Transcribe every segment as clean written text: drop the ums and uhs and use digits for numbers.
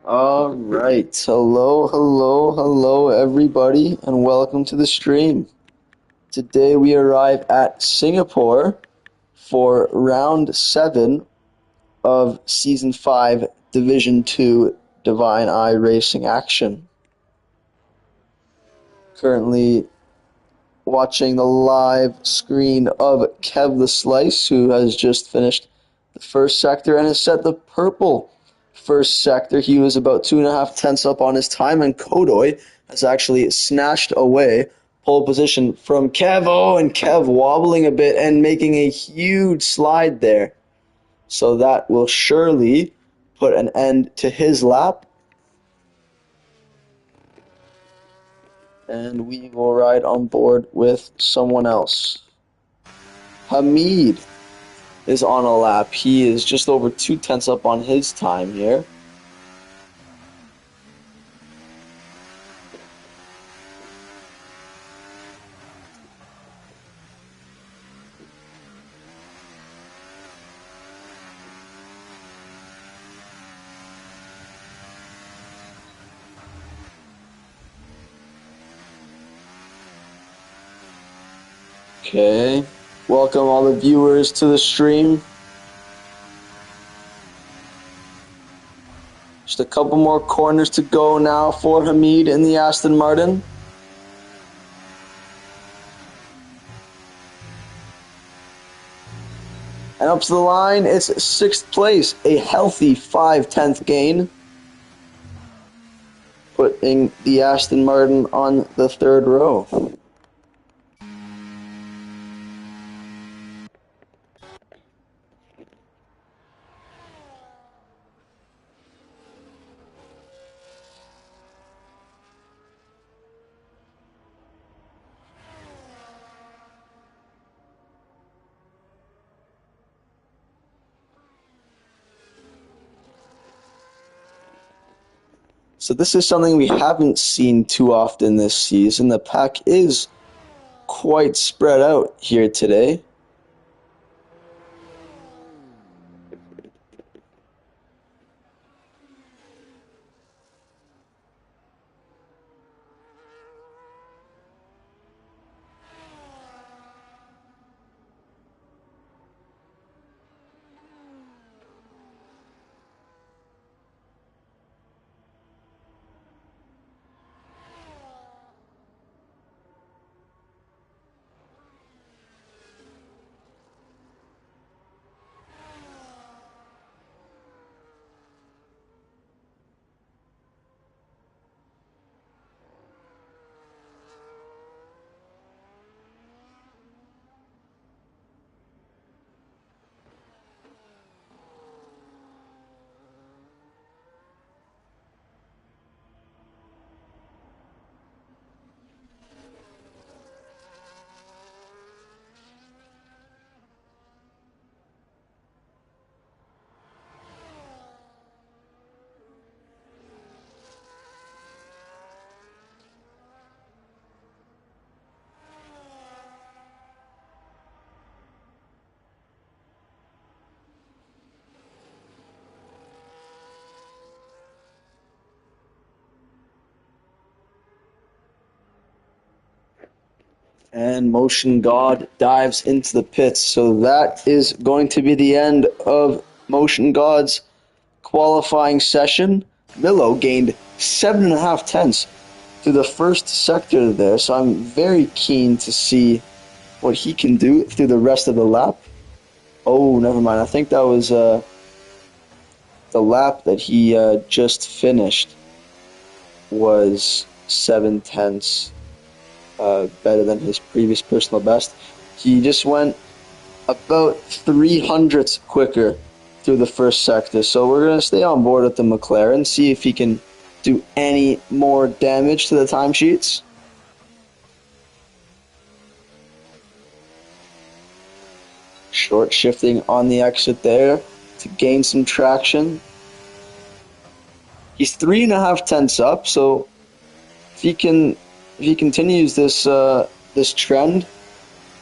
All right. Hello, hello, hello, everybody, and welcome to the stream. Today we arrive at Singapore for round 7 of season 5, Division 2 Divine Eye Racing action. Currently watching the live screen of Kev the Slice, who has just finished the first sector and has set the purple first sector. He was about 2.5 tenths up on his time, and Kodoy has actually snatched away pole position from Kev. Oh, and Kev wobbling a bit and making a huge slide there. So that will surely put an end to his lap. And we will ride on board with someone else. Hamid is on a lap. He is just over 2 tenths up on his time here. Okay, welcome all the viewers to the stream. Just a couple more corners to go now for Hamid in the Aston Martin. And up to the line, it's 6th place, a healthy 5/10 gain, putting the Aston Martin on the 3rd row. So this is something we haven't seen too often this season. The pack is quite spread out here today. And Motion God dives into the pits. So that is going to be the end of Motion God's qualifying session. Milo gained 7.5 tenths through the first sector there. So I'm very keen to see what he can do through the rest of the lap. Oh, never mind. I think that was the lap that he just finished was 7/10 better than his previous personal best. He just went about 300ths quicker through the first sector. So we're going to stay on board with the McLaren, see if he can do any more damage to the timesheets. Short shifting on the exit there to gain some traction. He's 3.5 tenths up, so if he continues this this trend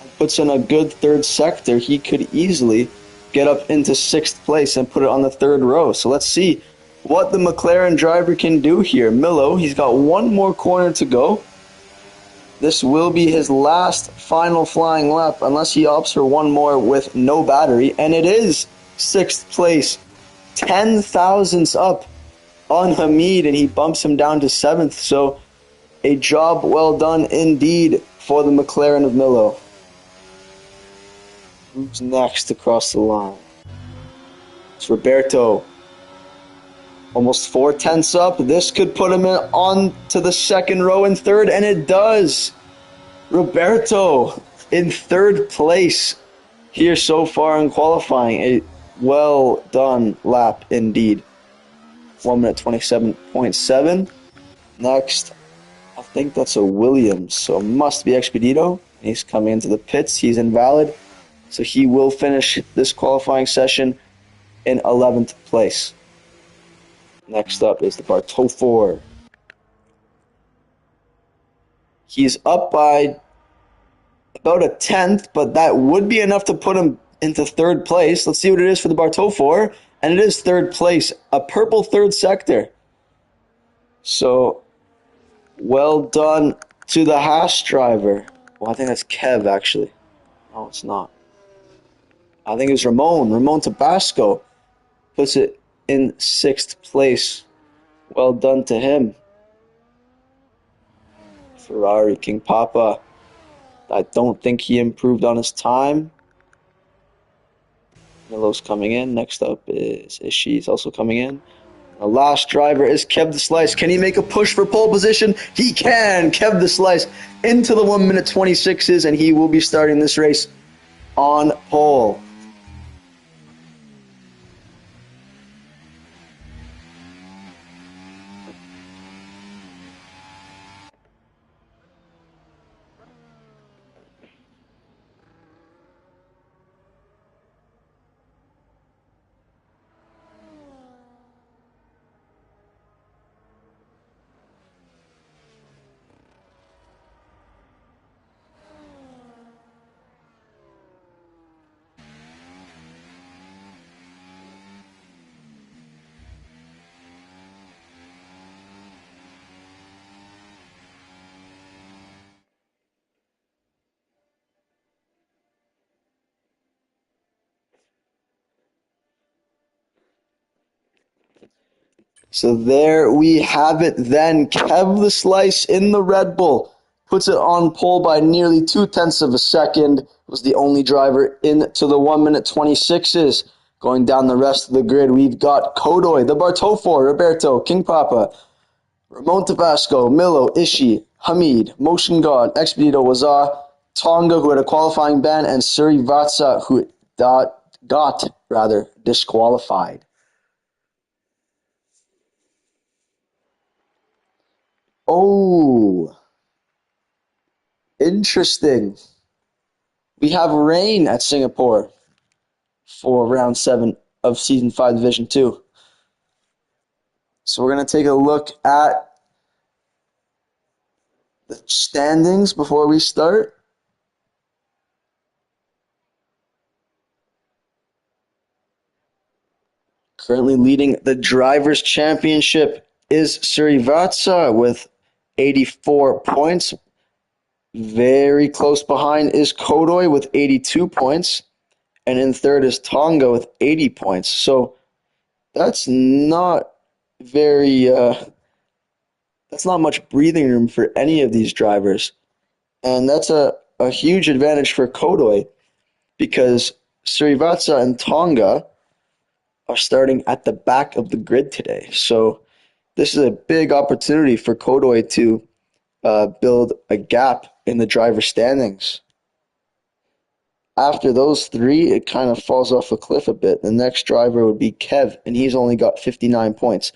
and puts in a good third sector, he could easily get up into 6th place and put it on the 3rd row. So let's see what the McLaren driver can do here. Milo, he's got one more corner to go. This will be his last final flying lap unless he opts for one more with no battery. And it is 6th place, 10 thousandths up on Hamid, and he bumps him down to 7th. So a job well done indeed for the McLaren of Milo. Who's next across the line? It's Roberto. Almost 4 tenths up. This could put him on to the second row in third, and it does. Roberto in third place here so far in qualifying. A well done lap indeed. 1 minute 27.7. Next, I think that's a Williams, so it must be Expedito. He's coming into the pits. He's invalid, so he will finish this qualifying session in 11th place. Next up is the Bartofor. He's up by about a tenth, but that would be enough to put him into third place. Let's see what it is for the Bartofor, and it is third place, a purple third sector. So, well done to the Haas driver. Well, I think that's Kev, actually. No, it's not. I think it was Ramon Tabasco puts it in 6th place. Well done to him. Ferrari, King Papa. I don't think he improved on his time. Milo's coming in. Next up is Ishii. He's also coming in. The last driver is Kev the Slice. Can he make a push for pole position? He can. Kev the Slice into the 1 minute 26s, and he will be starting this race on pole. So there we have it then. Kev the Slice in the Red Bull puts it on pole by nearly 2 tenths of a second. Was the only driver into the 1 minute 26s. Going down the rest of the grid, we've got Kodoy, the Bartofor, Roberto, King Papa, Ramon Tabasco, Milo, Ishii, Hamid, Motion God, Expedito, Wazah, Tonga, who had a qualifying ban, and Suri Vatsa, who got disqualified. Oh, interesting. We have rain at Singapore for round 7 of Season 5 Division 2. So we're going to take a look at the standings before we start. Currently leading the Drivers' Championship is Surivatsa with 84 points. Very close behind is Kodoy with 82 points. And in third is Tonga with 80 points. So that's not that's not much breathing room for any of these drivers. And that's a huge advantage for Kodoy because Surivatsa and Tonga are starting at the back of the grid today. So this is a big opportunity for Kodoy to build a gap in the driver standings. After those three, it kind of falls off a cliff a bit. The next driver would be Kev, and he's only got 59 points.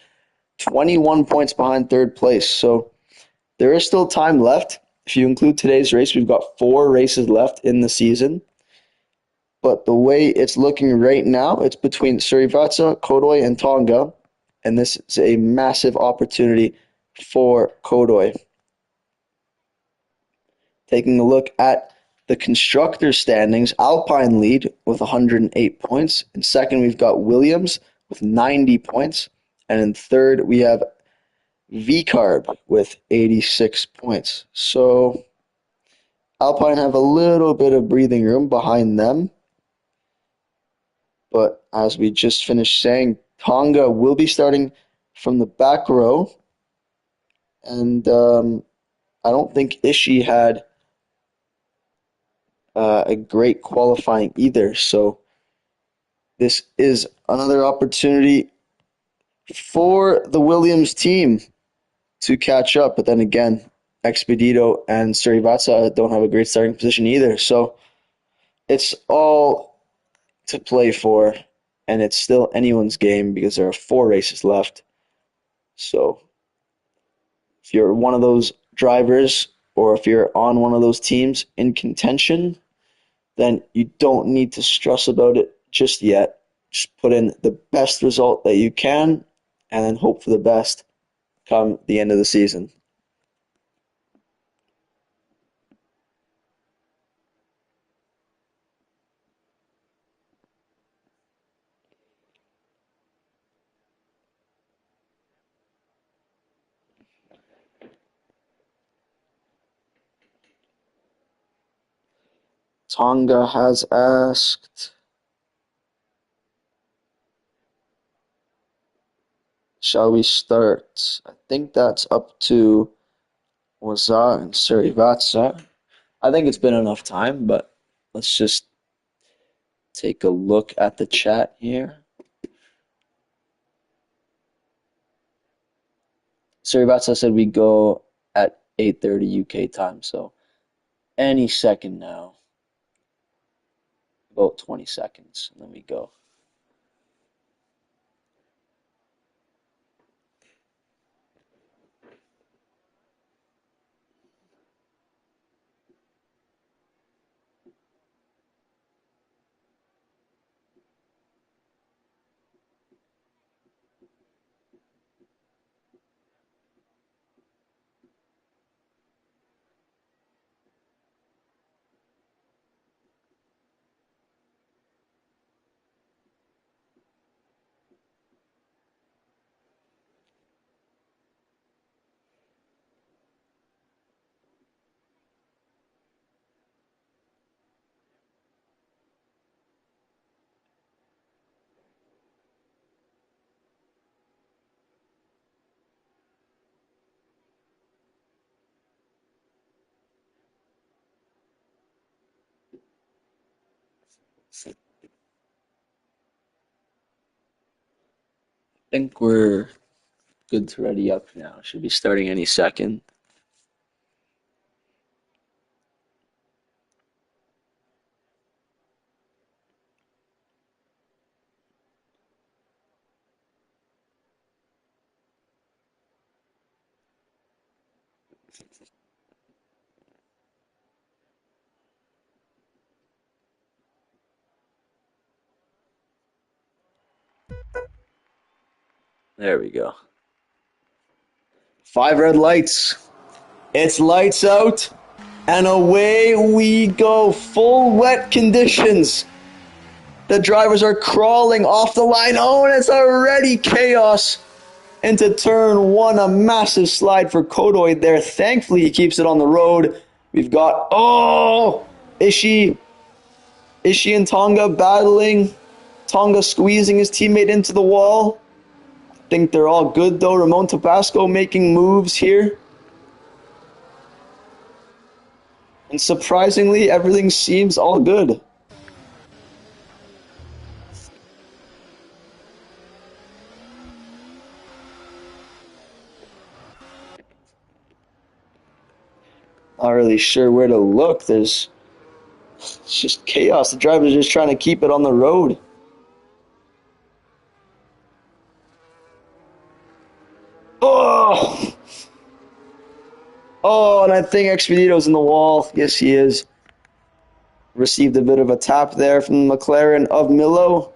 21 points behind third place. So there is still time left. If you include today's race, we've got 4 races left in the season. But the way it's looking right now, it's between Surivatsa, Kodoy, and Tonga. And this is a massive opportunity for Kodoy. Taking a look at the constructor standings, Alpine lead with 108 points. In second, we've got Williams with 90 points. And in third, we have VCarb with 86 points. So Alpine have a little bit of breathing room behind them. But as we just finished saying, Tonga will be starting from the back row. And I don't think Ishii had a great qualifying either. So this is another opportunity for the Williams team to catch up. But then again, Expedito and Surivatsa don't have a great starting position either. So it's all to play for, and it's still anyone's game because there are 4 races left. So if you're one of those drivers or if you're on one of those teams in contention, then you don't need to stress about it just yet. Just put in the best result that you can and then hope for the best come the end of the season. Tonga has asked, shall we start? I think that's up to Waza and Surivatsa. I think it's been enough time, but let's just take a look at the chat here. Surivatsa said we go at 8:30 UK time, so any second now. About 20 seconds, and then we go. I think we're good to ready up now. Should be starting any second. There we go. 5 red lights. It's lights out, and away we go. Full wet conditions. The drivers are crawling off the line. Oh, and it's already chaos into turn 1. A massive slide for Kodoid there. Thankfully, he keeps it on the road. We've got, Ishii and Tonga battling. Tonga squeezing his teammate into the wall. I think they're all good, though. Ramon Tabasco making moves here. And surprisingly, everything seems all good. Not really sure where to look. It's just chaos. The drivers are just trying to keep it on the road. Oh! Oh, and I think Expedito's in the wall. Yes, he is. Received a bit of a tap there from the McLaren of Milo.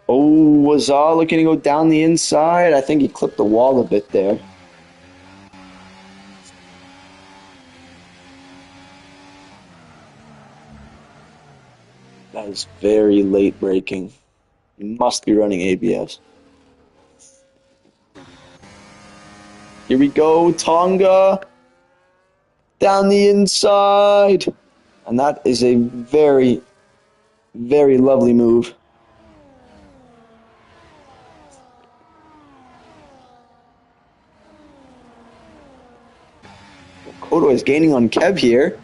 Oh, Wazal looking to go down the inside. I think he clipped the wall a bit there. That is very late braking. You must be running ABS. Here we go, Tonga. Down the inside. And that is a very, very lovely move. Kodo is gaining on Kev here.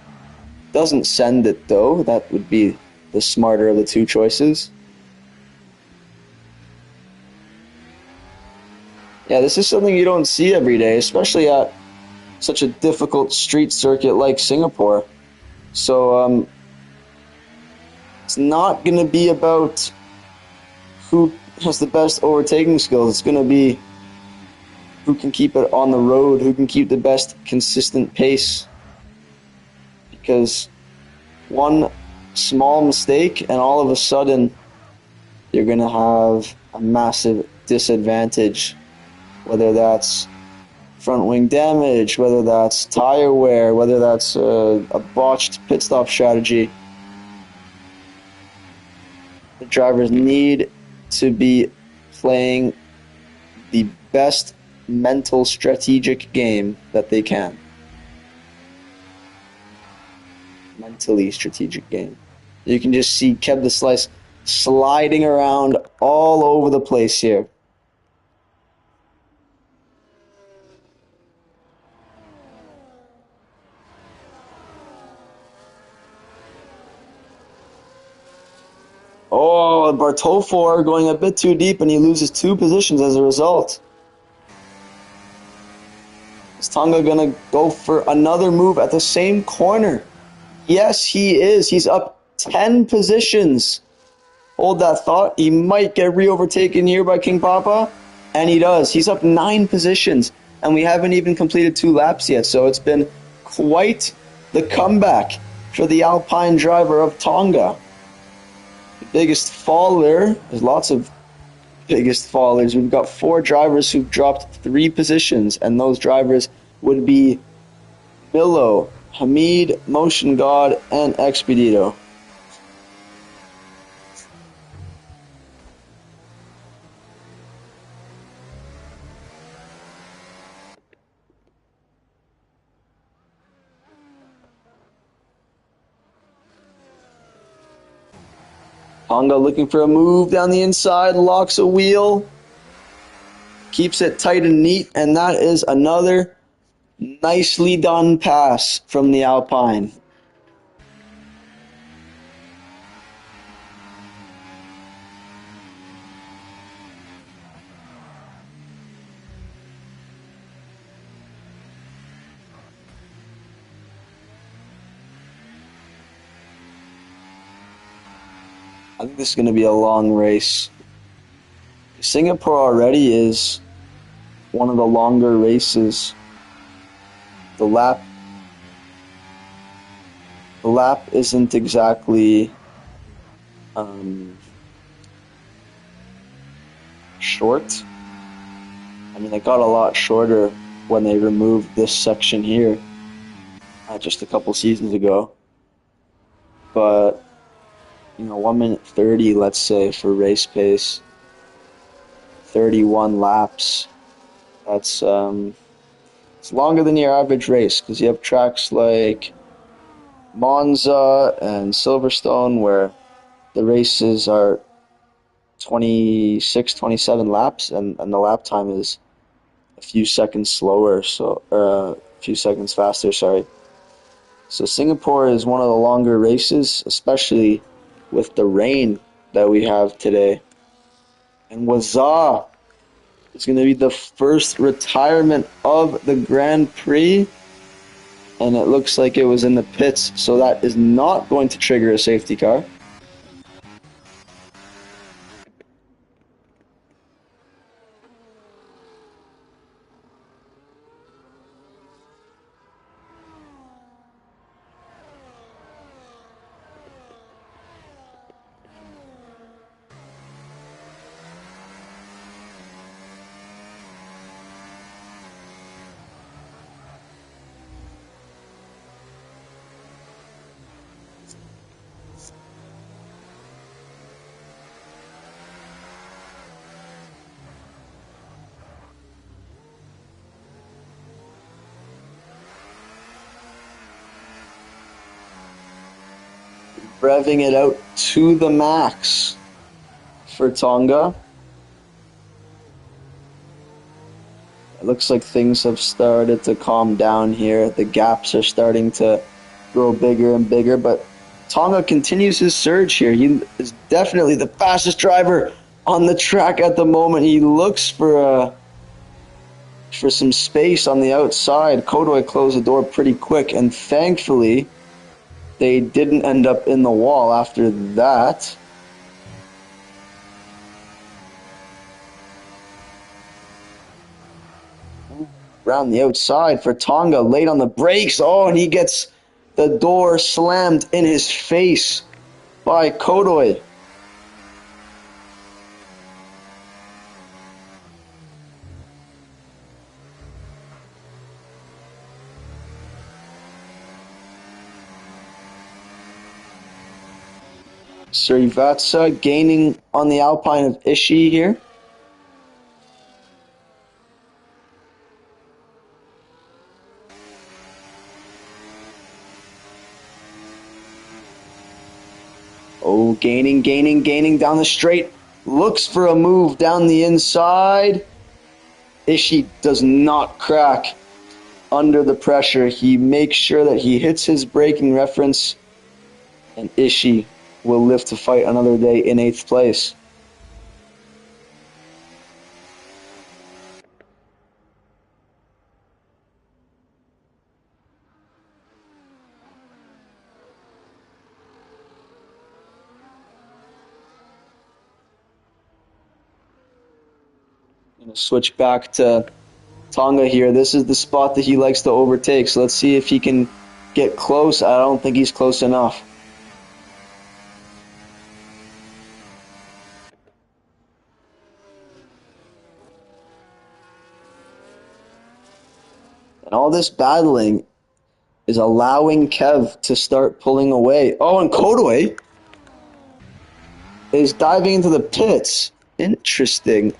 Doesn't send it though. That would be the smarter of the two choices. Yeah, this is something you don't see every day, especially at such a difficult street circuit like Singapore. So it's not going to be about who has the best overtaking skills. It's going to be who can keep it on the road, who can keep the best consistent pace. Because one small mistake and all of a sudden you're going to have a massive disadvantage, whether that's front wing damage, whether that's tire wear, whether that's a botched pit stop strategy. The drivers need to be playing the best mental strategic game that they can. Mentally strategic game. You can just see Kev the Slice sliding around all over the place here. Oh, Bartolfor going a bit too deep and he loses 2 positions as a result. Is Tonga gonna go for another move at the same corner? Yes, he is. He's up 10 positions. Hold that thought. He might get re-overtaken here by King Papa. And he does. He's up 9 positions. And we haven't even completed 2 laps yet. So it's been quite the comeback for the Alpine driver of Tonga. The biggest faller. There's lots of biggest fallers. We've got 4 drivers who've dropped 3 positions. And those drivers would be Milo, Hamid, Motion God, and Expedito. Tonga looking for a move down the inside, locks a wheel, keeps it tight and neat, and that is another nicely done pass from the Alpine. I think this is going to be a long race. Singapore already is one of the longer races. The lap isn't exactly short. I mean, it got a lot shorter when they removed this section here just a couple seasons ago. But 1 minute 30, let's say, for race pace, 31 laps. That's it's longer than your average race because you have tracks like Monza and Silverstone where the races are 26, 27 laps, and the lap time is a few seconds slower, a few seconds faster, sorry. So Singapore is one of the longer races, especially with the rain that we have today. And Waza is going to be the first retirement of the Grand Prix. And it looks like it was in the pits, so that is not going to trigger a safety car. revving it out to the max for Tonga. It looks like things have started to calm down here. The gaps are starting to grow bigger and bigger, but Tonga continues his surge here. He is definitely the fastest driver on the track at the moment. He looks for some space on the outside. Kodoy closed the door pretty quick, and thankfully they didn't end up in the wall after that. Around the outside for Tonga, late on the brakes. Oh, and he gets the door slammed in his face by Kodoy. Srivatsa gaining on the Alpine of Ishii here. Oh, gaining down the straight. Looks for a move down the inside. Ishii does not crack under the pressure. He makes sure that he hits his braking reference, and Ishii will live to fight another day in 8th place. Going to switch back to Tonga here. This is the spot that he likes to overtake, so let's see if he can get close. I don't think he's close enough. And all this battling is allowing Kev to start pulling away. Oh, and Kodoy is diving into the pits. Interesting.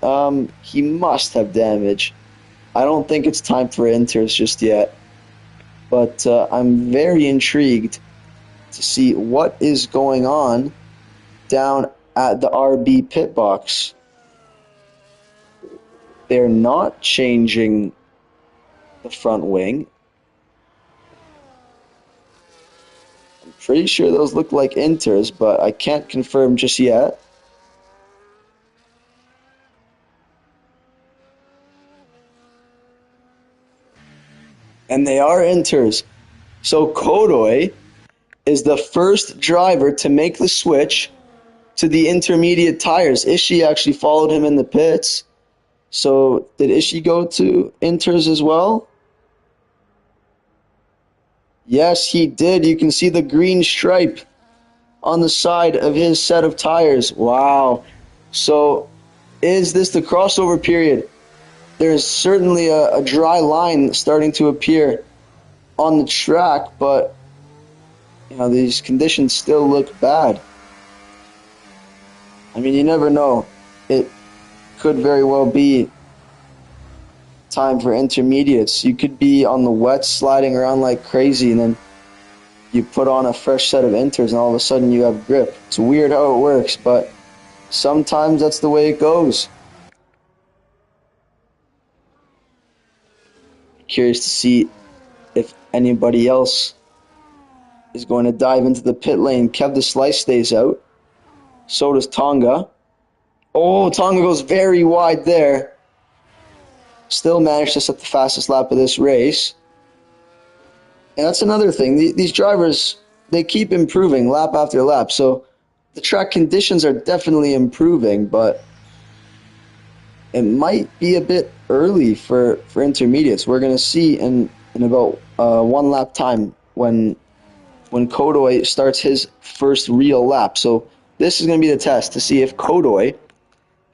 He must have damage. I don't think it's time for inters just yet. But I'm very intrigued to see what is going on down at the RB pit box. They're not changing the front wing. I'm pretty sure those look like inters, but I can't confirm just yet. And they are inters. So Kodoy is the first driver to make the switch to the intermediate tires. Ishii actually followed him in the pits. So did Ishii go to inters as well? Yes, he did. You can see the green stripe on the side of his set of tires. Wow. So is this the crossover period? There's certainly a dry line starting to appear on the track, but these conditions still look bad. I mean, you never know. It could very well be time for intermediates. You could be on the wet sliding around like crazy, and then you put on a fresh set of inters, and all of a sudden you have grip. It's weird how it works, but sometimes that's the way it goes. Curious to see if anybody else is going to dive into the pit lane. Kev the Slice stays out. So does Tonga. Oh, Tonga goes very wide there. Still managed to set the fastest lap of this race. And that's another thing. These drivers, they keep improving lap after lap. So the track conditions are definitely improving, but it might be a bit early for intermediates. We're going to see in about 1 lap time when Kodoy starts his first real lap. So this is going to be the test to see if Kodoy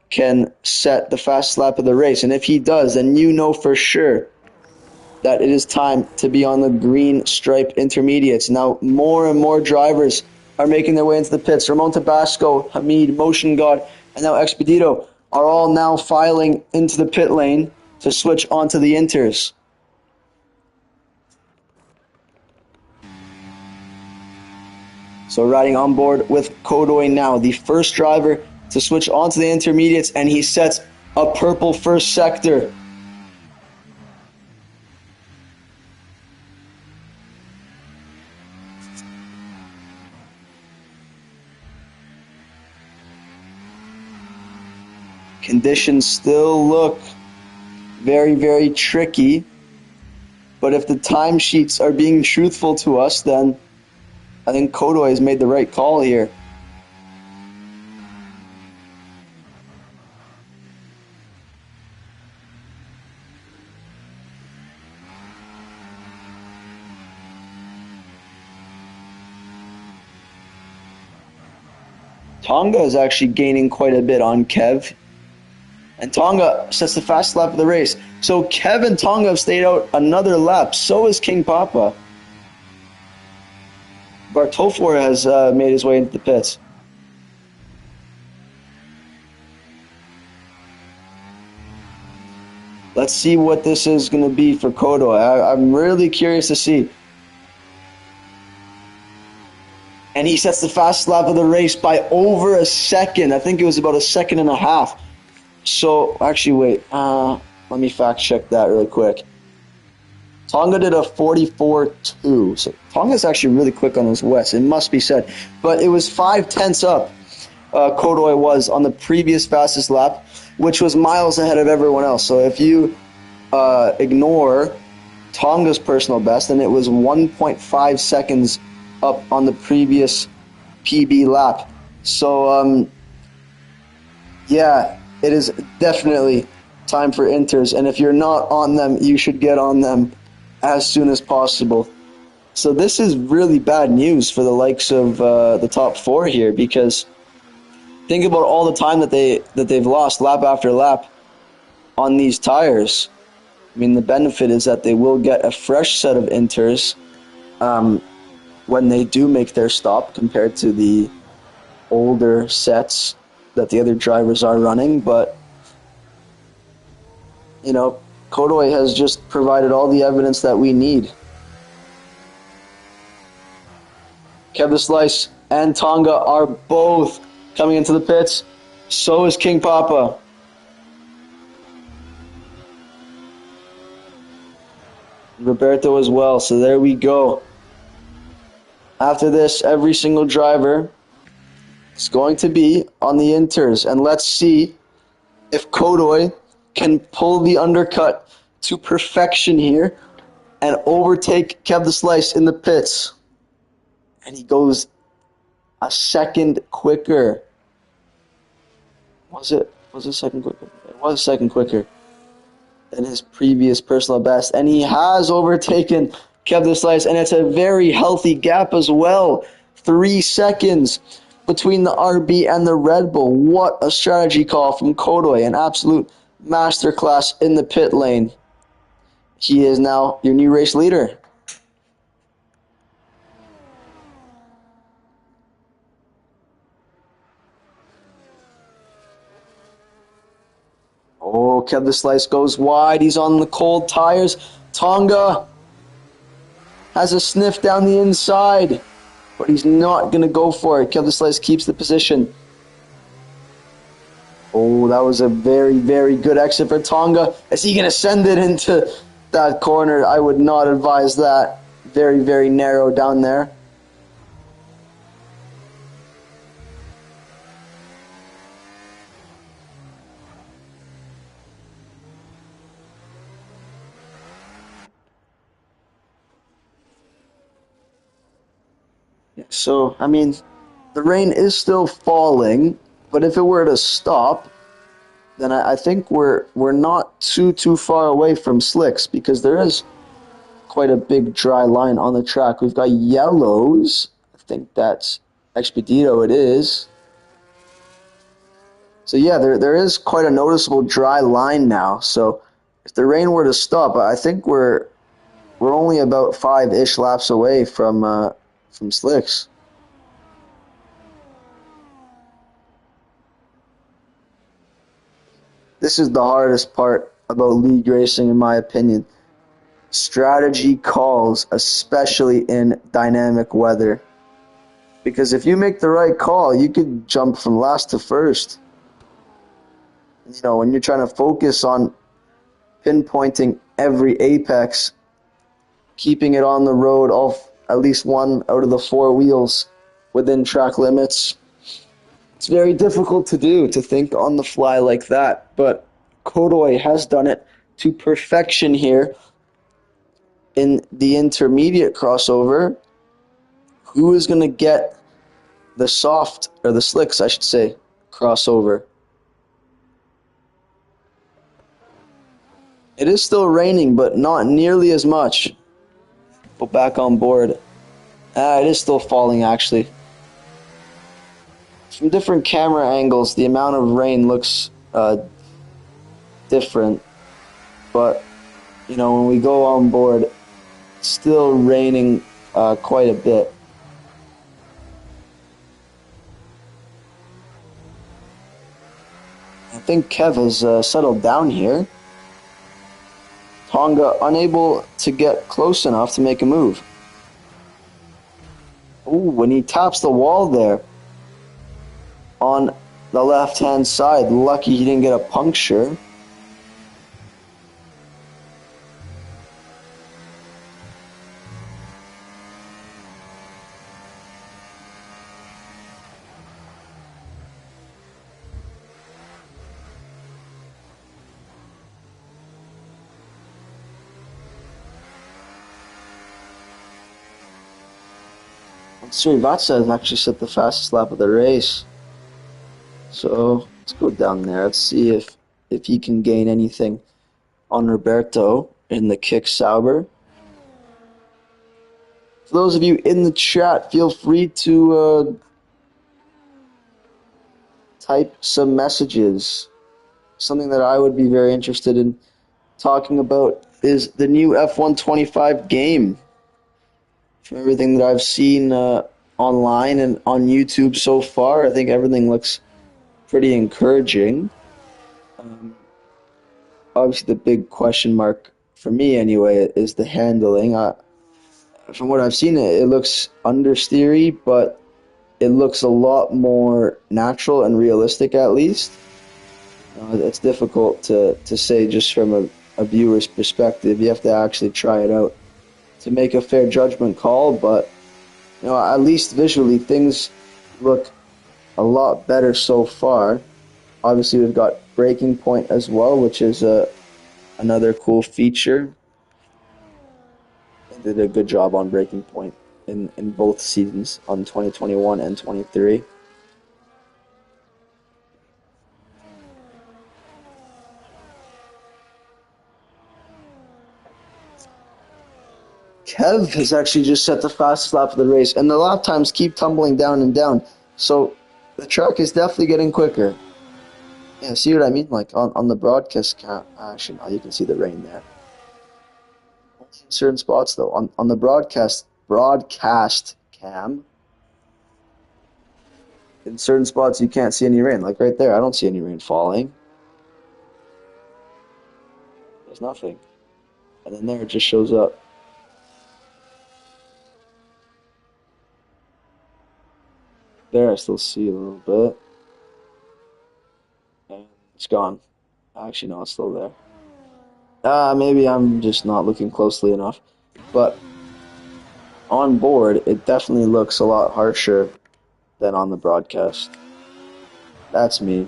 can set the fastest lap of the race. And if he does, then you know for sure that it is time to be on the green stripe intermediates. Now, more and more drivers are making their way into the pits. Ramon Tabasco, Hamid, Motion God, and now Expedito are all now filing into the pit lane to switch onto the inters. So riding on board with Kodoy now, the first driver to switch onto the intermediates, and he sets a purple first sector. Conditions still look very, very tricky. But if the timesheets are being truthful to us, then I think Kodoy has made the right call here. Tonga is actually gaining quite a bit on Kev. And Tonga sets the fast lap of the race. So Kev and Tonga have stayed out another lap. So is King Papa. Bartofor has made his way into the pits. Let's see what this is going to be for Kodoy. I'm really curious to see. And he sets the fast lap of the race by over a second. I think it was about a second and a half. So, actually, wait. Let me fact check that really quick. Tonga did a 44.2. So, Tonga's actually really quick on his wets, it must be said. But it was 5/10 up, Kodoy was on the previous fastest lap, which was miles ahead of everyone else. So, if you ignore Tonga's personal best, then it was 1.5 seconds up on the previous PB lap. So, yeah. It is definitely time for inters, and if you're not on them, you should get on them as soon as possible. So this is really bad news for the likes of the top four here, because think about all the time that they've lost lap after lap on these tires. I mean, the benefit is that they will get a fresh set of inters when they do make their stop compared to the older sets that the other drivers are running. But you know, Kodoy has just provided all the evidence that we need. Kev the Slice and Tonga are both coming into the pits. So is King Papa. Roberto as well. So there we go. After this, every single driver is going to be on the inters. And let's see if Kodoy can pull the undercut to perfection here and overtake Kev the Slice in the pits. And he goes a second quicker. Was it a second quicker? It was a second quicker than his previous personal best. And he has overtaken Kev the Slice, and it's a very healthy gap as well. 3 seconds between the RB and the Red Bull. What a strategy call from Kodoy. An absolute masterclass in the pit lane. He is now your new race leader. Oh, Kev the Slice goes wide. He's on the cold tires. Tonga has a sniff down the inside, but he's not going to go for it. Kev the Slice keeps the position. Oh, that was a very, very good exit for Tonga. Is he going to send it into that corner? I would not advise that. Very, very narrow down there. So, I mean, the rain is still falling, but if it were to stop, then I think we're not too far away from slicks, because there is quite a big dry line on the track. We've got yellows. I think that's Expedito, it is. So yeah, there is quite a noticeable dry line now. So if the rain were to stop, I think we're only about 5-ish laps away from slicks. This is the hardest part about league racing, in my opinion. Strategy calls, especially in dynamic weather. Because if you make the right call, you could jump from last to first. You know, when you're trying to focus on pinpointing every apex, keeping it on the road, all at least one out of the four wheels within track limits. It's very difficult to do, to think on the fly like that, but Kodoy has done it to perfection here in the intermediate crossover. Who is going to get the soft, or the slicks, I should say, crossover? It is still raining, but not nearly as much. Go back on board. It is still falling, actually. From different camera angles, the amount of rain looks different. But, you know, when we go on board, it's still raining quite a bit. I think Kev has settled down here. Tonga unable to get close enough to make a move. Ooh, when he taps the wall there on the left-hand side, lucky he didn't get a puncture. Srivatsa has actually set the fastest lap of the race. So let's go down there. Let's see if he can gain anything on Roberto in the Kick Sauber. For those of you in the chat, feel free to type some messages. Something that I would be very interested in talking about is the new F125 game. From everything that I've seen online and on YouTube so far, I think everything looks pretty encouraging. Obviously, the big question mark for me, anyway, is the handling. From what I've seen, it looks understeery, but it looks a lot more natural and realistic, at least. It's difficult to say just from a viewer's perspective. You have to actually try it out to make a fair judgment call, but you know, at least visually, things look a lot better so far. Obviously, we've got Breaking Point as well, which is another cool feature. They did a good job on Breaking Point in both seasons, on 2021 and 23. Kev has actually just set the fastest lap of the race, and the lap times keep tumbling down and down. So the track is definitely getting quicker. Yeah, see what I mean? Like on the broadcast cam, actually, no, you can see the rain there. Only in certain spots, though. On the broadcast cam, in certain spots you can't see any rain. Like right there, I don't see any rain falling. There's nothing. And then there it just shows up. There I still see a little bit. And it's gone. Actually, no, it's still there. Maybe I'm just not looking closely enough. But on board, it definitely looks a lot harsher than on the broadcast. That's me.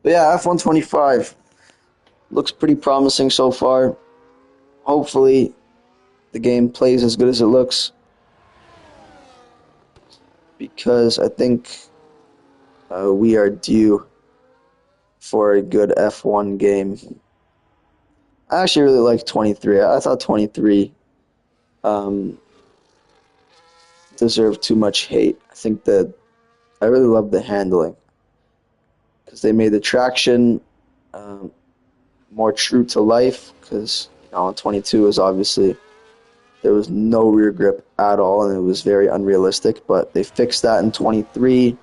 But yeah, F125 looks pretty promising so far. Hopefully, the game plays as good as it looks, because I think we are due for a good F1 game. I actually really like 23. I thought 23 deserved too much hate. I think that I really love the handling, because they made the traction more true to life, because you know, 22 is obviously, there was no rear grip at all, and it was very unrealistic, but they fixed that in 23.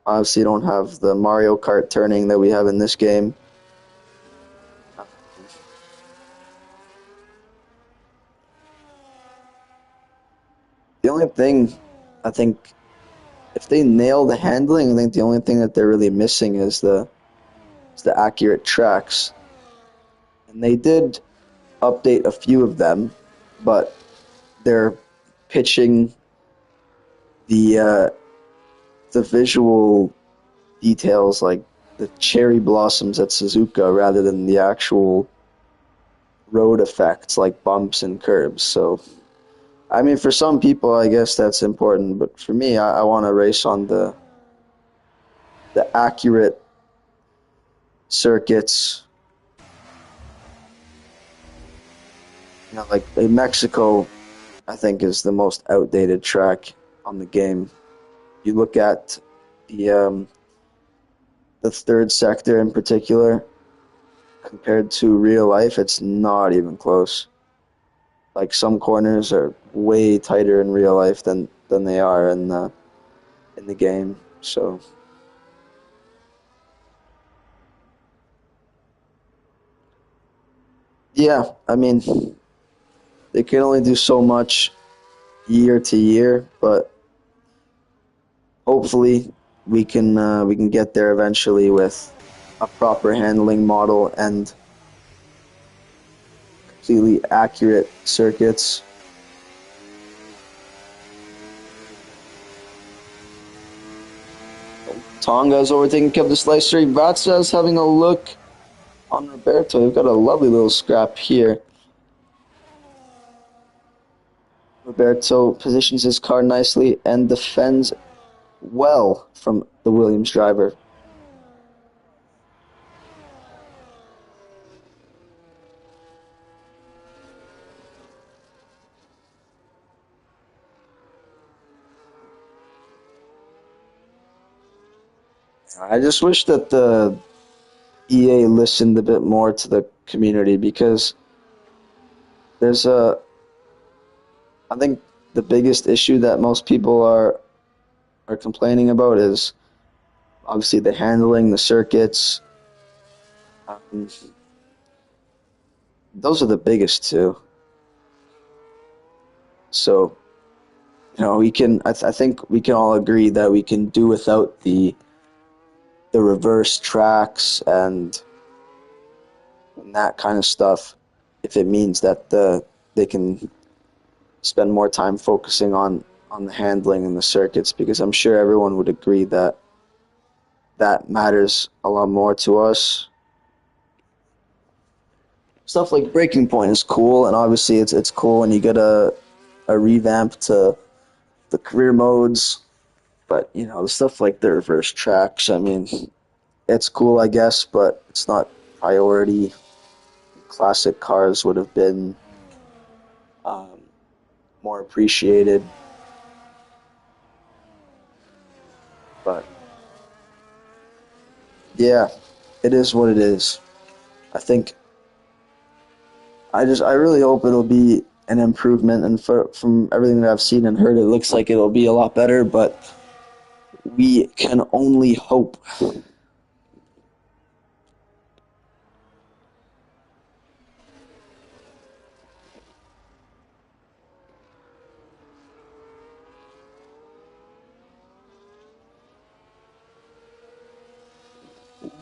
Obviously, you don't have the Mario Kart turning that we have in this game. only thing I think if they nail the handling, I think the only thing that they're really missing is the accurate tracks. And they did update a few of them, but they're pitching the the visual details like the cherry blossoms at Suzuka rather than the actual road effects like bumps and curbs. So I mean, for some people, I guess that's important, but for me, I want to race on the accurate circuits. You know, like in Mexico, I think is the most outdated track on the game. You look at the um, the third sector in particular, compared to real life, it's not even close. Like some corners are way tighter in real life than they are in the game. So yeah, I mean they can only do so much year to year, but hopefully we can get there eventually with a proper handling model and completely accurate circuits. Tonga's overtaking Kev the Slicer. Vatsa's having a look on Roberto. We've got a lovely little scrap here. Roberto positions his car nicely and defends well from the Williams driver. I just wish that the EA listened a bit more to the community because there's a I think the biggest issue that most people are complaining about is obviously the handling, the circuits. Um, those are the biggest two. So you know we can. I think we can all agree that we can do without the reverse tracks and that kind of stuff if it means that they can spend more time focusing on the handling and the circuits because I'm sure everyone would agree that that matters a lot more to us. Stuff like Breaking Point is cool, and obviously it's cool when you get a revamp to the career modes. But you know, the stuff like the reverse tracks, I mean, it's cool, I guess, but it's not priority. Classic cars would have been um, more appreciated, but yeah, it is what it is. I think I really hope it'll be an improvement, and from everything that I've seen and heard, it looks like it'll be a lot better. But we can only hope.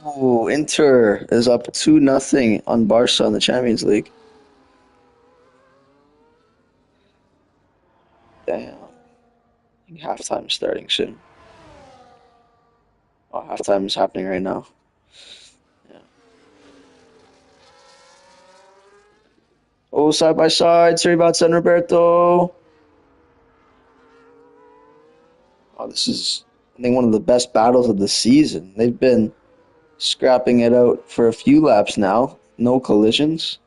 Ooh, Inter is up 2-0 on Barca in the Champions League. Damn, I think halftime starting soon. Oh, halftime is happening right now. Yeah. Oh, side by side, Srivatsa and Roberto. Oh, this is, I think, one of the best battles of the season. They've been scrapping it out for a few laps now. No collisions.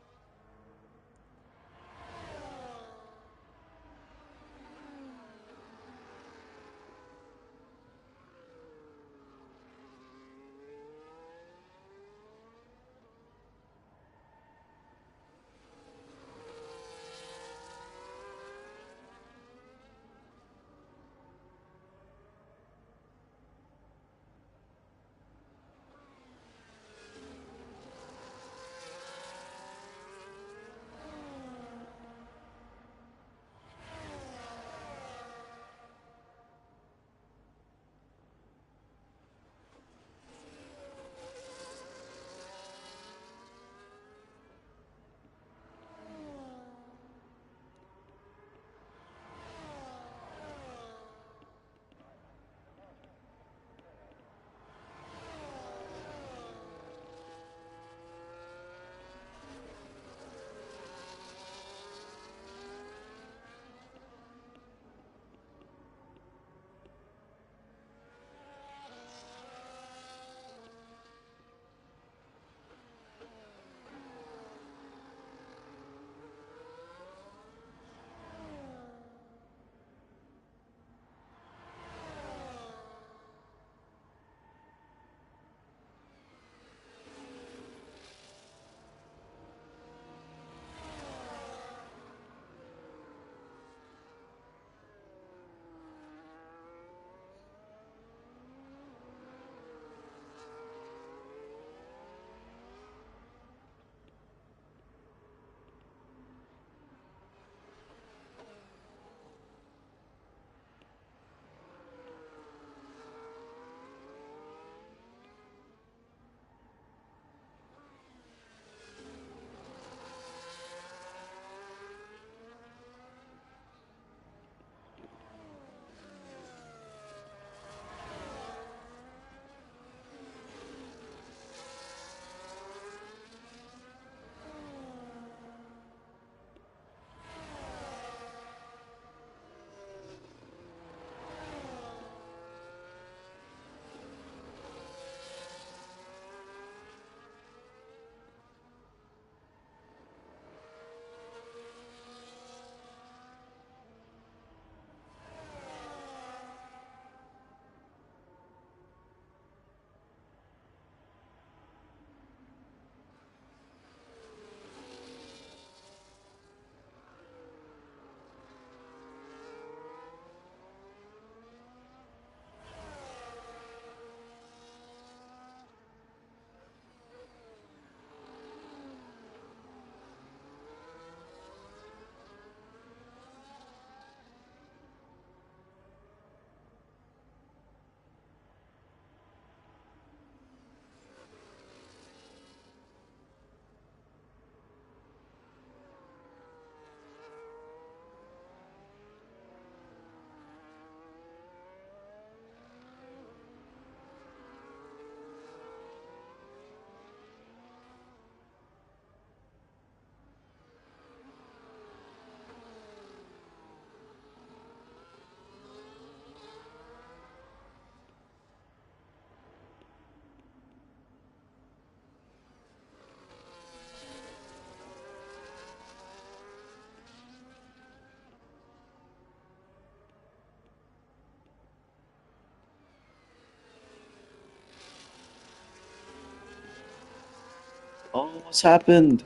Oh, what's happened?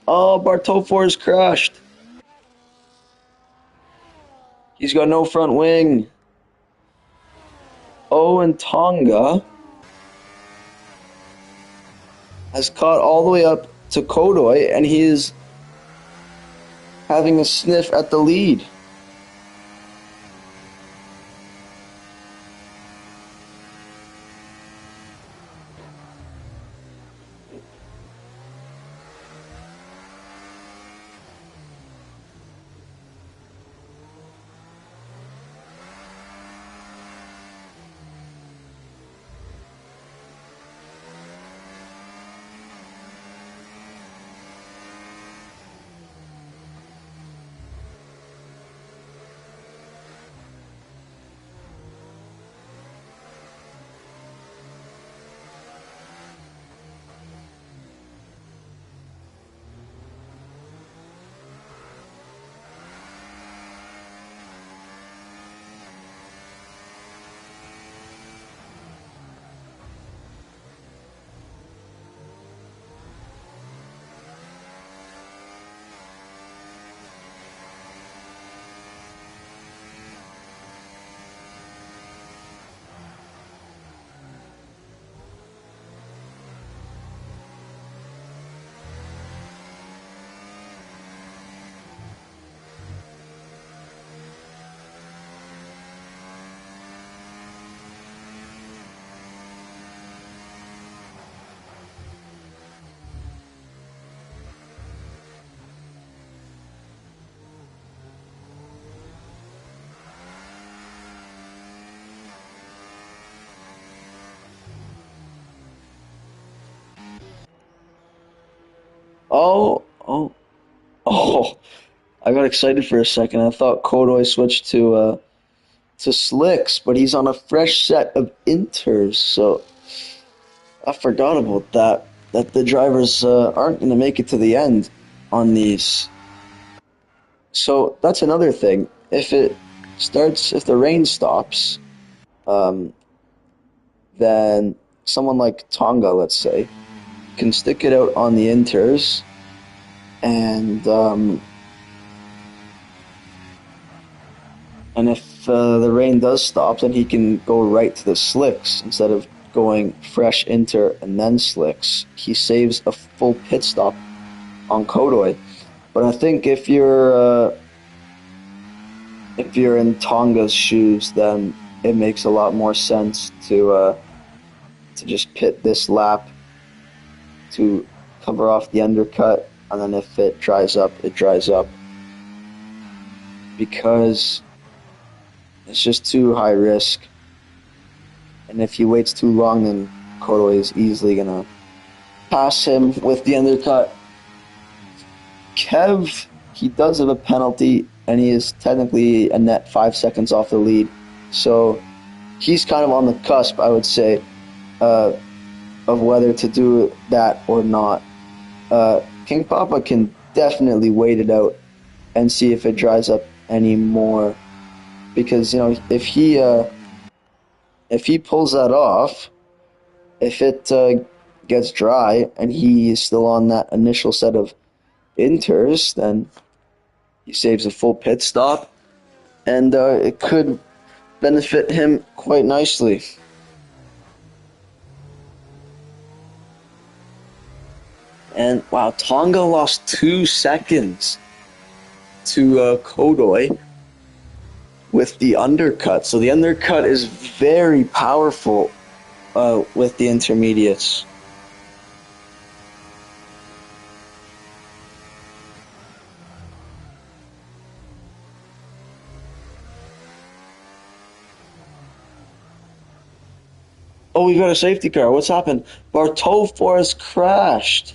Oh, Bartofor is crashed. He's got no front wing. Oh, and Tonga has caught all the way up to Kodoy, and he is having a sniff at the lead. Oh, oh, oh! I got excited for a second. I thought Kodoy switched to slicks, but he's on a fresh set of inters. So I forgot about that. That the drivers aren't going to make it to the end on these. So that's another thing. If the rain stops, um, then someone like Tonga, let's say, can stick it out on the inters, and and if the rain does stop, then he can go right to the slicks instead of going fresh inter and then slicks. He saves a full pit stop on Kodoy. But I think if you're in Tonga's shoes, then it makes a lot more sense to just pit this lap to cover off the undercut, and then if it dries up, it dries up, because it's just too high risk. And if he waits too long, then Kodoy is easily gonna pass him with the undercut. Kev, he does have a penalty, and he is technically a net 5 seconds off the lead. So he's kind of on the cusp, I would say, uh, of whether to do that or not. King Papa can definitely wait it out and see if it dries up anymore, because if he pulls that off, if it gets dry and he is still on that initial set of inters, then he saves a full pit stop, and it could benefit him quite nicely. And wow, Tonga lost 2 seconds to Kodoy with the undercut. So the undercut is very powerful with the intermediates. Oh, we got a safety car. What's happened? Bartofor has crashed.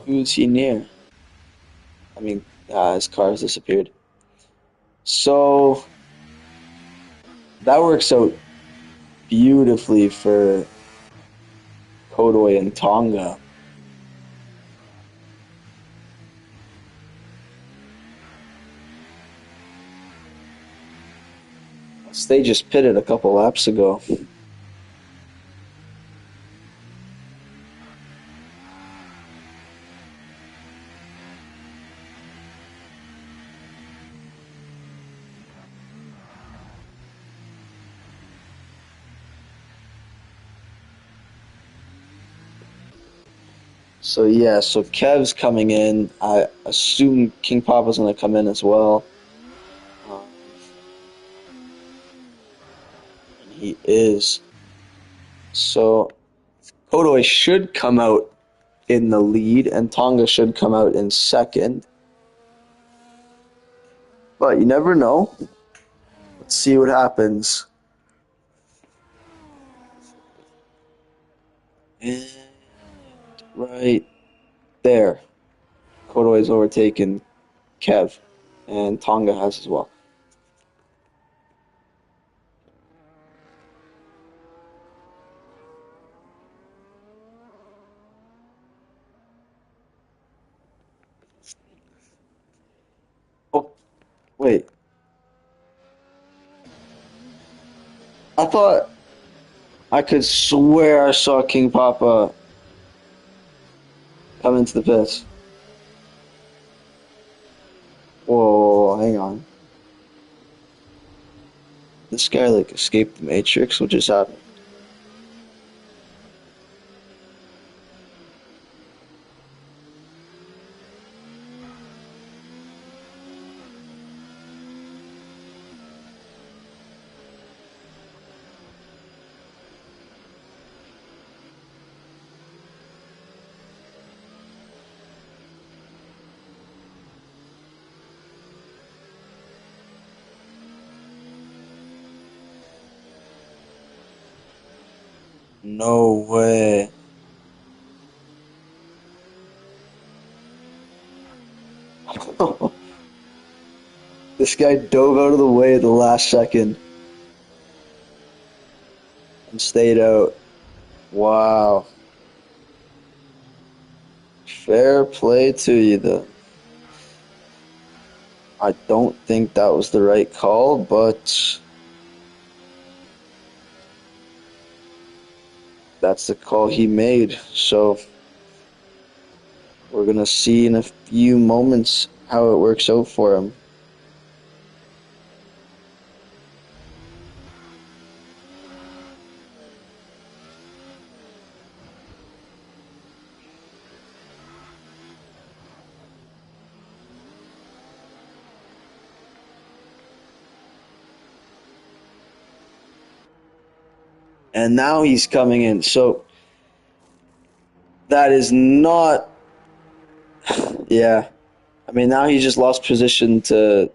Who's he near? I mean, his car has disappeared. So that works out beautifully for Kodoy and Tonga. They just pitted a couple laps ago. So yeah, so Kev's coming in. I assume King Papa's gonna come in as well. Um, and he is. So Kodoi should come out in the lead, and Tonga should come out in second. But you never know. Let's see what happens. And right there, Kodoi's overtaken Kev, and Tonga has as well. Oh, wait. I thought I could swear I saw King Papa come into the pits. Whoa, hang on. This guy like escaped the Matrix. What just happened? No way. This guy dove out of the way at the last second and stayed out. Wow. Fair play to you, though. I don't think that was the right call, but that's the call he made. So we're going to see in a few moments how it works out for him. And now he's coming in. So that is not, yeah. I mean, now he's just lost position to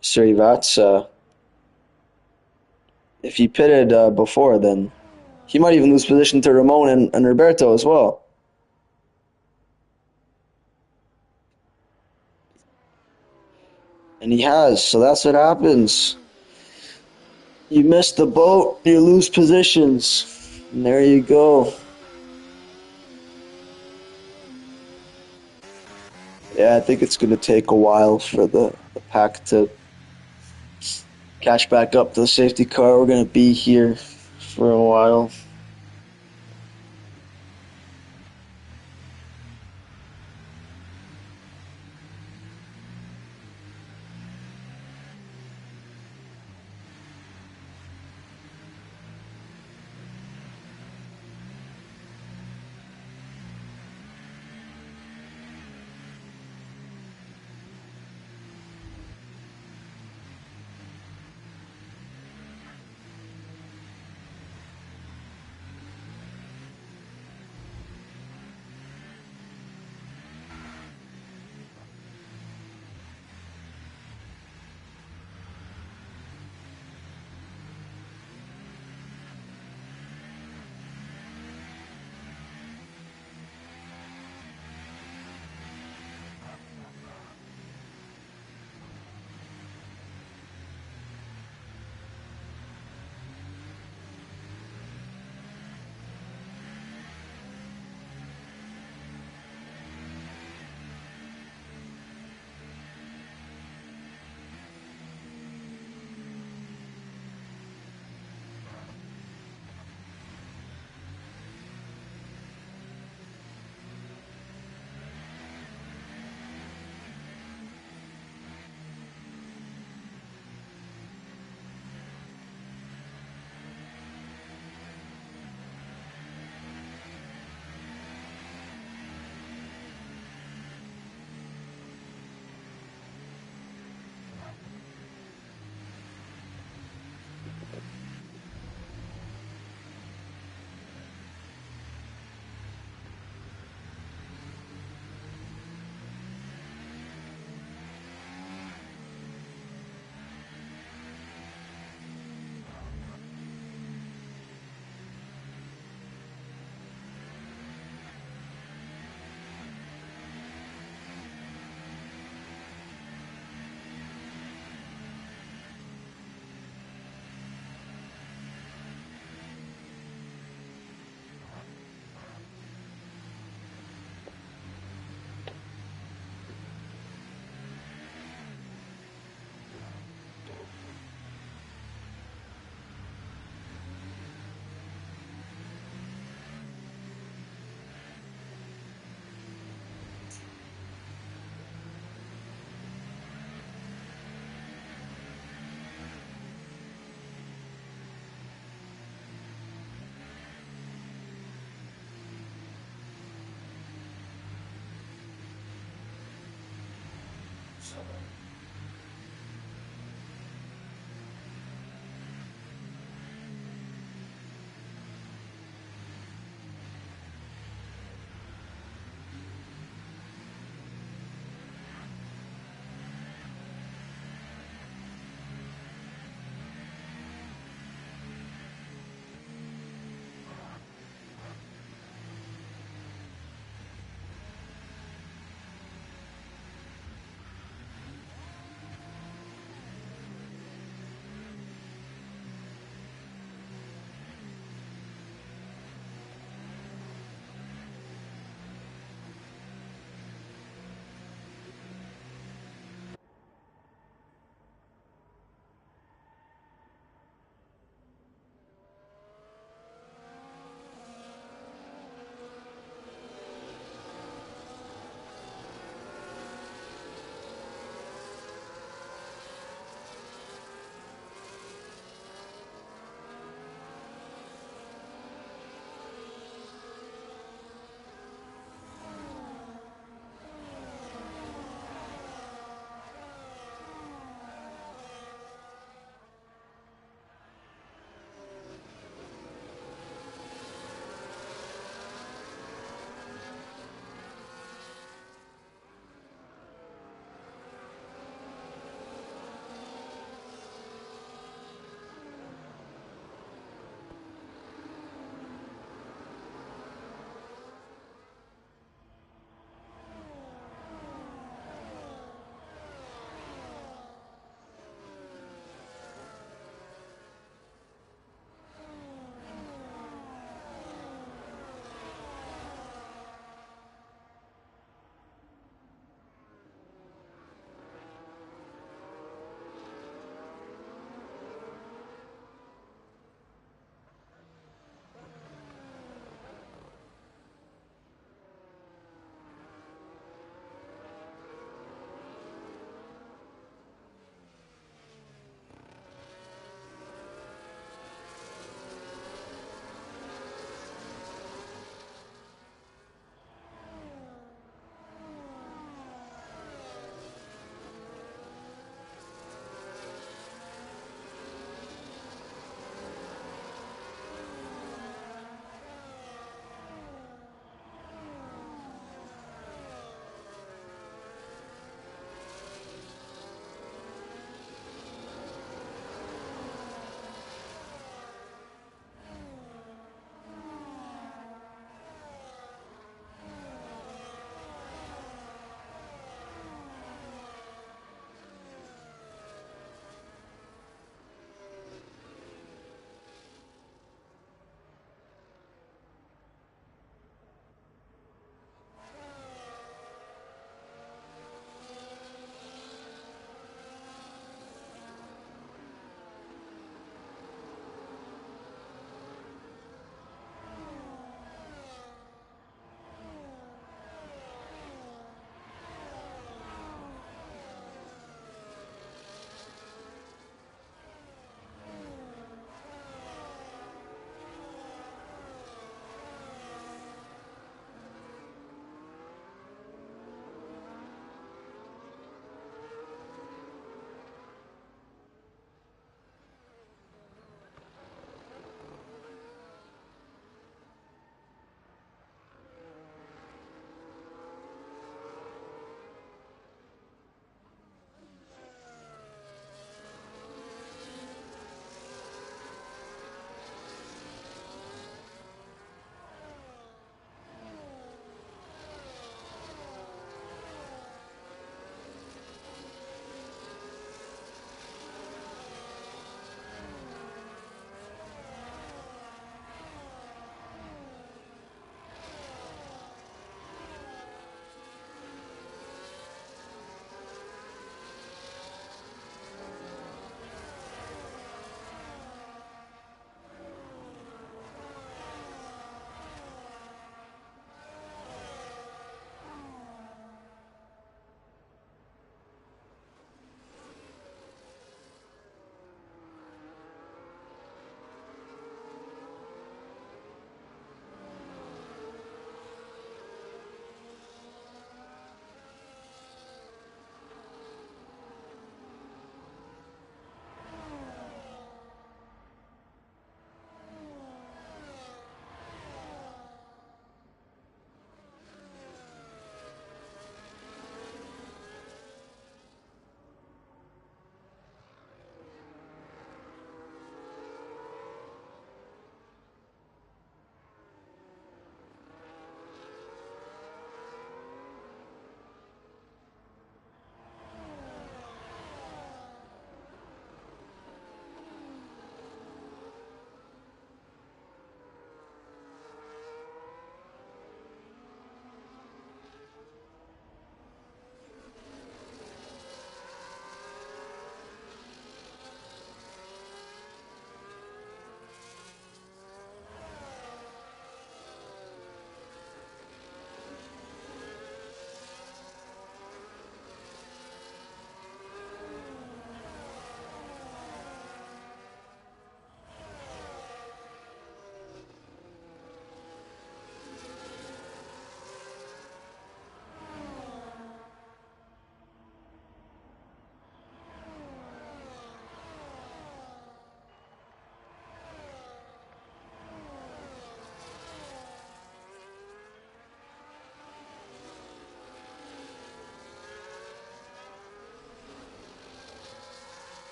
Srivatsa. If he pitted before, then he might even lose position to Ramon and Roberto as well. And he has, so that's what happens. You miss the boat, you lose positions. And there you go. Yeah, I think it's going to take a while for the pack to catch back up to the safety car. We're going to be here for a while.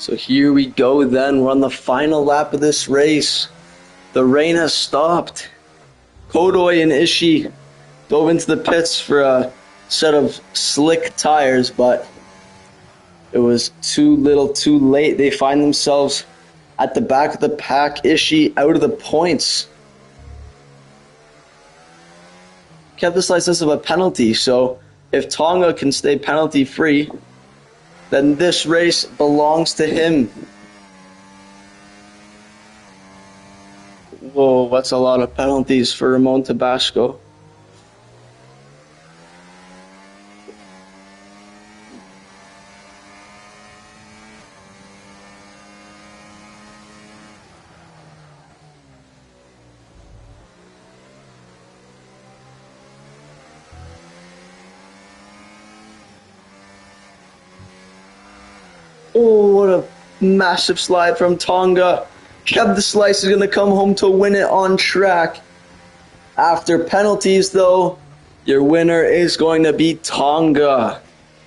So here we go then. We're on the final lap of this race. The rain has stopped. Kodoi and Ishii dove into the pits for a set of slick tires, but it was too little too late. They find themselves at the back of the pack. Ishii out of the points. Kev the Slice does have a penalty, so if Tonga can stay penalty free, then this race belongs to him. Whoa, that's a lot of penalties for Ramon Tabasco. Oh, what a massive slide from Tonga. Kev the Slice is going to come home to win it on track. After penalties, though, your winner is going to be Tonga.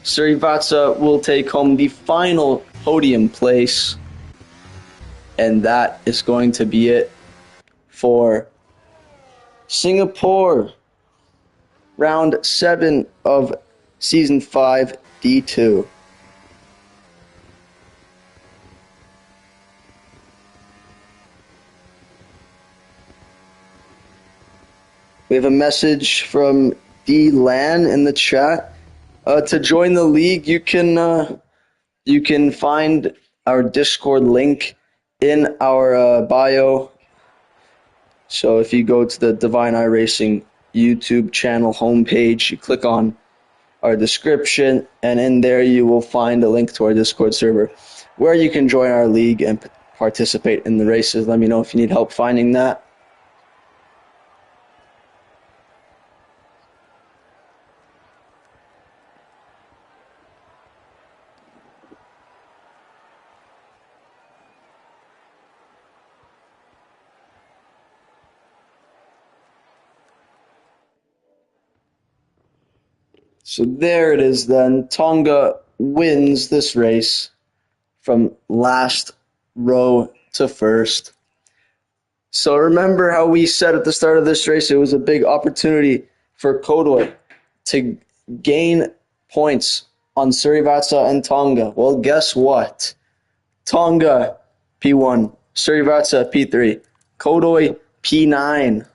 Srivatsa will take home the final podium place. And that is going to be it for Singapore. Round 7 of Season 5, D2. We have a message from D Lan in the chat. To join the league, you can find our Discord link in our bio. So if you go to the Divine iRacing YouTube channel homepage, you click on our description, and in there you will find a link to our Discord server where you can join our league and participate in the races. Let me know if you need help finding that. So there it is then. Tonga wins this race from last row to first. So remember how we said at the start of this race it was a big opportunity for Kodoi to gain points on Srivatsa and Tonga. Well, guess what? Tonga P1, Srivatsa P3, Kodoi P9.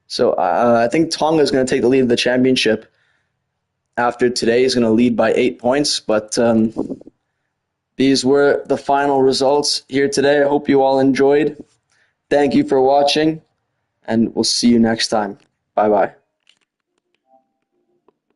So I think Tonga is going to take the lead of the championship. After today, he's going to lead by 8 points, but these were the final results here today. I hope you all enjoyed. Thank you for watching, and we'll see you next time. Bye-bye.